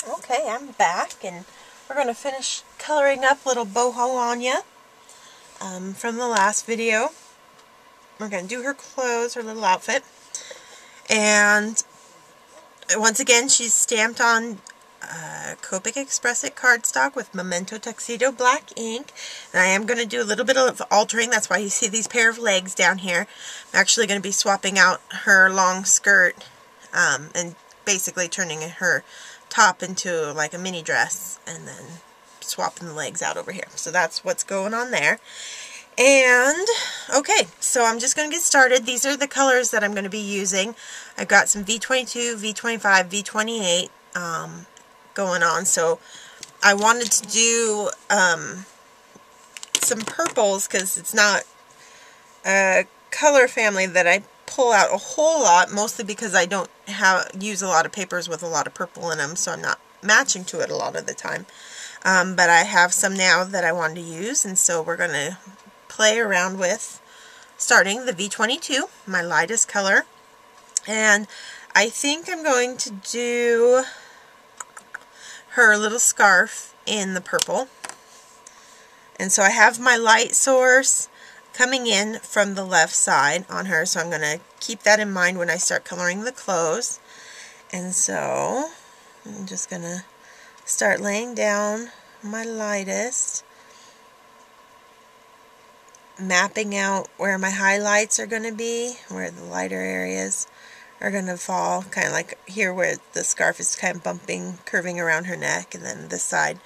Okay, I'm back, and we're going to finish coloring up little Boho Anya from the last video. We're going to do her clothes, her little outfit. And once again, she's stamped on Copic X-Press It cardstock with Memento Tuxedo Black ink. And I am going to do a little bit of altering. That's why you see these pair of legs down here. I'm actually going to be swapping out her long skirt and basically turning her top into like a mini dress and then swapping the legs out over here. So that's what's going on there. And okay, so I'm just going to get started. These are the colors that I'm going to be using. I've got some V22, V25, V28 going on. So I wanted to do some purples because it's not a color family that I pull out a whole lot, mostly because I don't use a lot of papers with a lot of purple in them, so I'm not matching to it a lot of the time. But I have some now that I wanted to use, and so we're going to play around with starting the V22, my lightest color. And I think I'm going to do her little scarf in the purple. And so I have my light source coming in from the left side on her, so I'm going to keep that in mind when I start coloring the clothes. And so I'm just going to start laying down my lightest, mapping out where my highlights are going to be, where the lighter areas are going to fall, kind of like here where the scarf is kind of bumping, curving around her neck, and then this side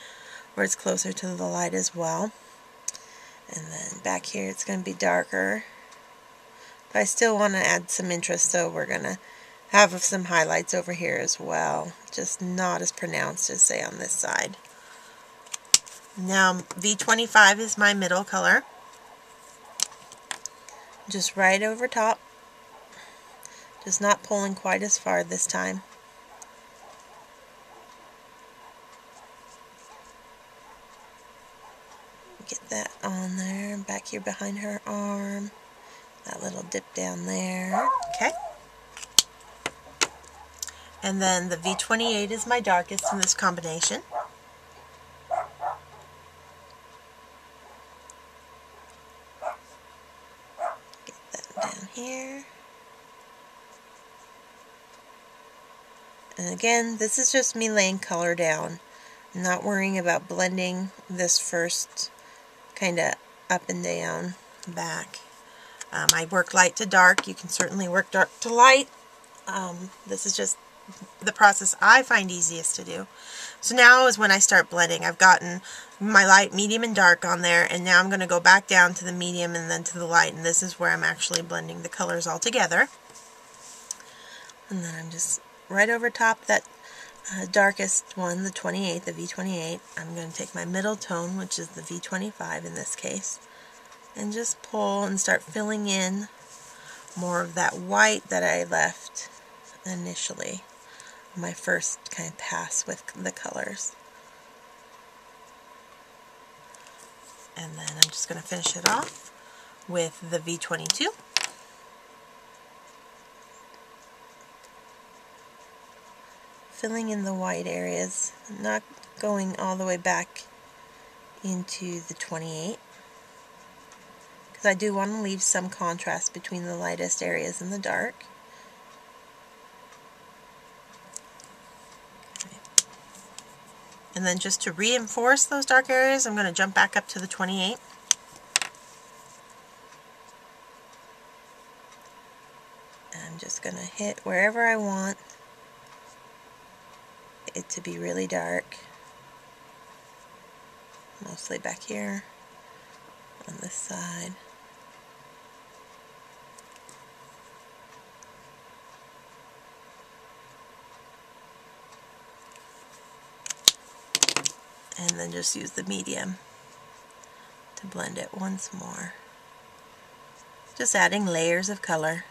where it's closer to the light as well. And then back here it's going to be darker. But I still want to add some interest, so we're going to have some highlights over here as well. Just not as pronounced as, say, on this side. Now V25 is my middle color. Just right over top. Just not pulling quite as far this time. Get that on there, back here behind her arm, that little dip down there. Okay. And then the V28 is my darkest in this combination. Get that down here. And again, this is just me laying color down. I'm not worrying about blending this first kind of up and down back. I work light to dark. You can certainly work dark to light. This is just the process I find easiest to do. So now is when I start blending. I've gotten my light, medium, and dark on there, and now I'm going to go back down to the medium and then to the light, and this is where I'm actually blending the colors all together. And then I'm just right over top that darkest one, the 28, the V28. I'm going to take my middle tone, which is the V25 in this case, and just pull and start filling in more of that white that I left initially, my first kind of pass with the colors. And then I'm just going to finish it off with the V22. Filling in the white areas, not going all the way back into the 28, because I do want to leave some contrast between the lightest areas and the dark. Okay. And then just to reinforce those dark areas, I'm going to jump back up to the 28. And I'm just going to hit wherever I want it to be really dark, mostly back here on this side. And then just use the medium to blend it once more. Just adding layers of color.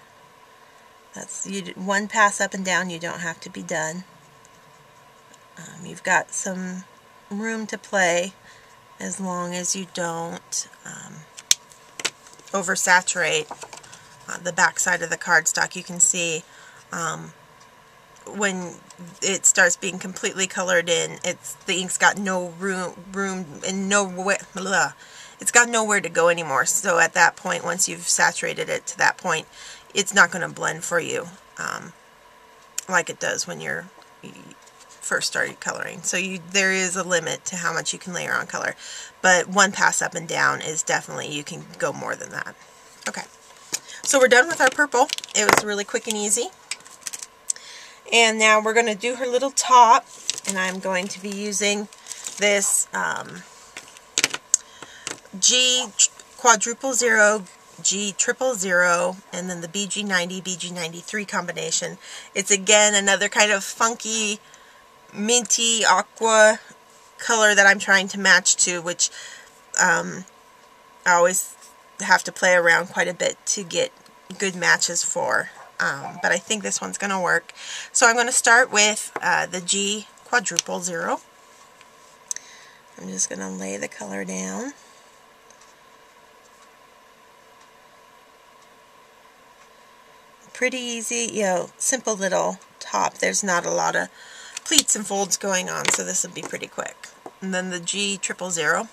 That's one pass up and down, you don't have to be done. You've got some room to play as long as you don't oversaturate the back side of the cardstock. You can see when it starts being completely colored in, the ink's got no room and nowhere, it's got nowhere to go anymore. So at that point, once you've saturated it to that point, it's not going to blend for you like it does when you first started coloring. So there is a limit to how much you can layer on color, but one pass up and down is definitely, you can go more than that. Okay, so we're done with our purple. It was really quick and easy. And now we're going to do her little top, and I'm going to be using this G quadruple 0, G triple 0, and then the BG90, BG93 combination. It's again another kind of funky, minty, aqua color that I'm trying to match to, which I always have to play around quite a bit to get good matches for. But I think this one's going to work. So I'm going to start with the G quadruple 0. I'm just going to lay the color down. Pretty easy, you know, simple little top. There's not a lot of pleats and folds going on, so this will be pretty quick. And then the G triple 0.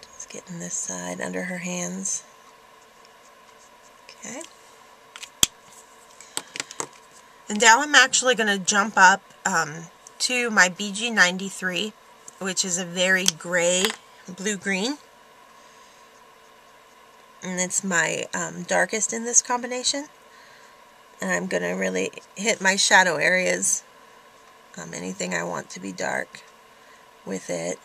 Just getting this side under her hands. Okay. And now I'm actually going to jump up to my BG93, which is a very gray, blue-green. And it's my darkest in this combination. And I'm going to really hit my shadow areas, anything I want to be dark with it.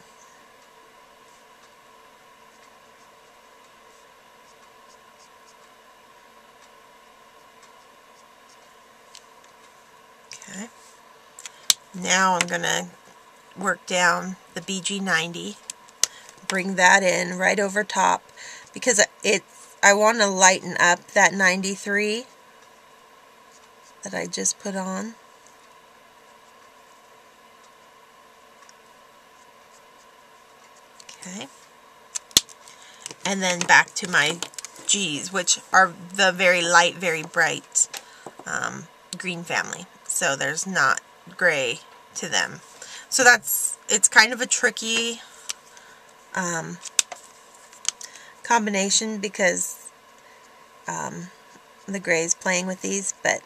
Okay. Now I'm going to work down the BG90, bring that in right over top, because I want to lighten up that 93 that I just put on. Okay. And then back to my G's, which are the very light, very bright green family. So there's not gray to them. So it's kind of a tricky combination, because the gray is playing with these, but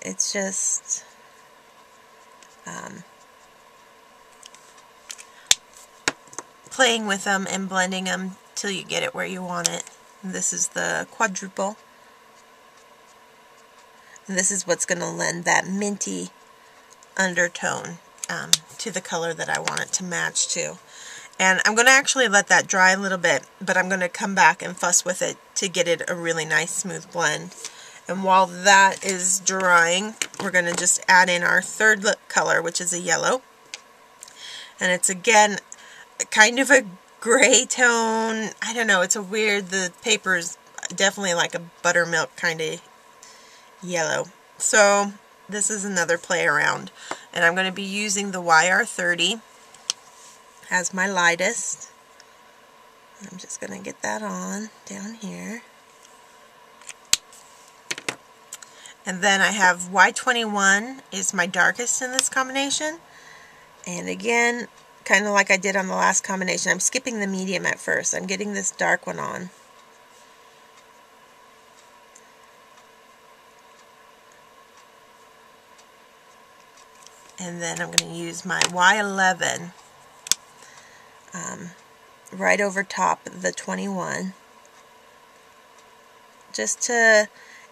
it's just playing with them and blending them till you get it where you want it. And this is the quadruple. And this is what's going to lend that minty undertone to the color that I want it to match to. And I'm going to actually let that dry a little bit, but I'm going to come back and fuss with it to get it a really nice smooth blend. And while that is drying, we're going to just add in our third color, which is a yellow. And it's again kind of a gray tone. I don't know, it's a weird, the paper is definitely like a buttermilk kind of yellow. So this is another play around. And I'm going to be using the YR30 as my lightest. I'm just going to get that on down here. And then I have Y21 is my darkest in this combination. And again, kind of like I did on the last combination, I'm skipping the medium at first. I'm getting this dark one on. And then I'm going to use my Y11 right over top of the 21. Just to,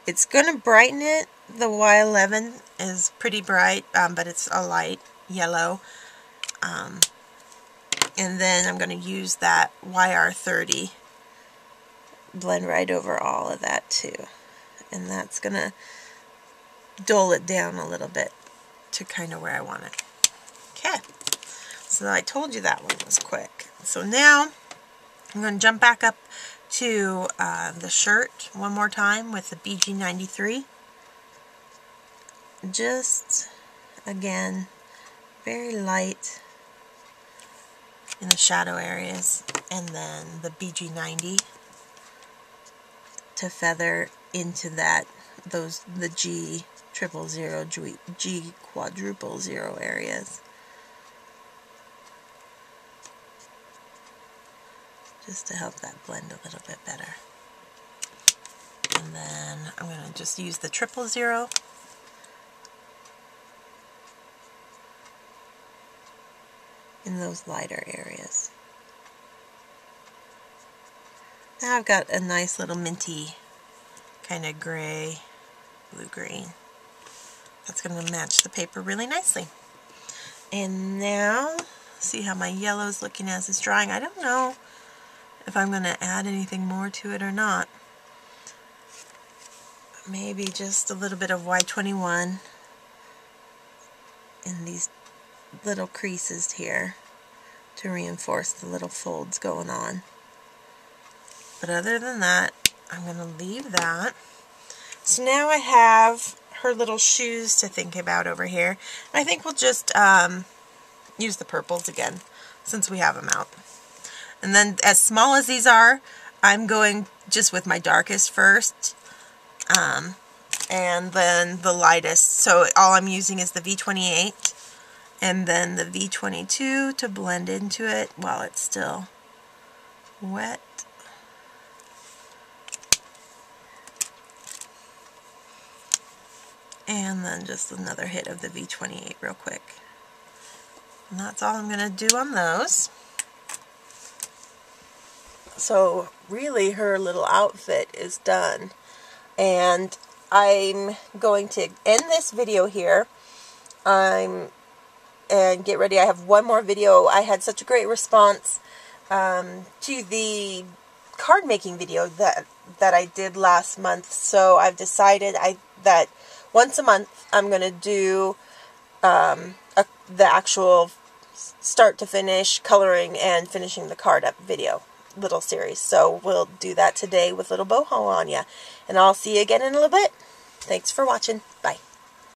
it's going to brighten it. The Y11 is pretty bright, but it's a light yellow. And then I'm going to use that YR30, blend right over all of that too. And that's going to dull it down a little bit to kind of where I want it. Okay, so I told you that one was quick. So now I'm going to jump back up to the shirt one more time with the BG93. Just, again, very light in the shadow areas, and then the BG90 to feather into the G triple zero, G quadruple zero areas. Just to help that blend a little bit better. And then I'm going to just use the triple zero. In those lighter areas. Now I've got a nice little minty kind of gray, blue-green. That's going to match the paper really nicely. And now, see how my yellow's looking as it's drying. I don't know if I'm going to add anything more to it or not. Maybe just a little bit of Y21 in these little creases here to reinforce the little folds going on. But other than that, I'm going to leave that. So now I have her little shoes to think about over here. I think we'll just use the purples again since we have them out. And then as small as these are, I'm going just with my darkest first. And then the lightest. So all I'm using is the V28 and then the V22 to blend into it while it's still wet. And then just another hit of the V28 real quick. And that's all I'm going to do on those. So really her little outfit is done. And I'm going to end this video here. And get ready. I have one more video. I had such a great response to the card making video that I did last month. So I've decided that once a month I'm going to do the actual start to finish coloring and finishing the card up video little series. So we'll do that today with little Boho Anya. And I'll see you again in a little bit. Thanks for watching. Bye.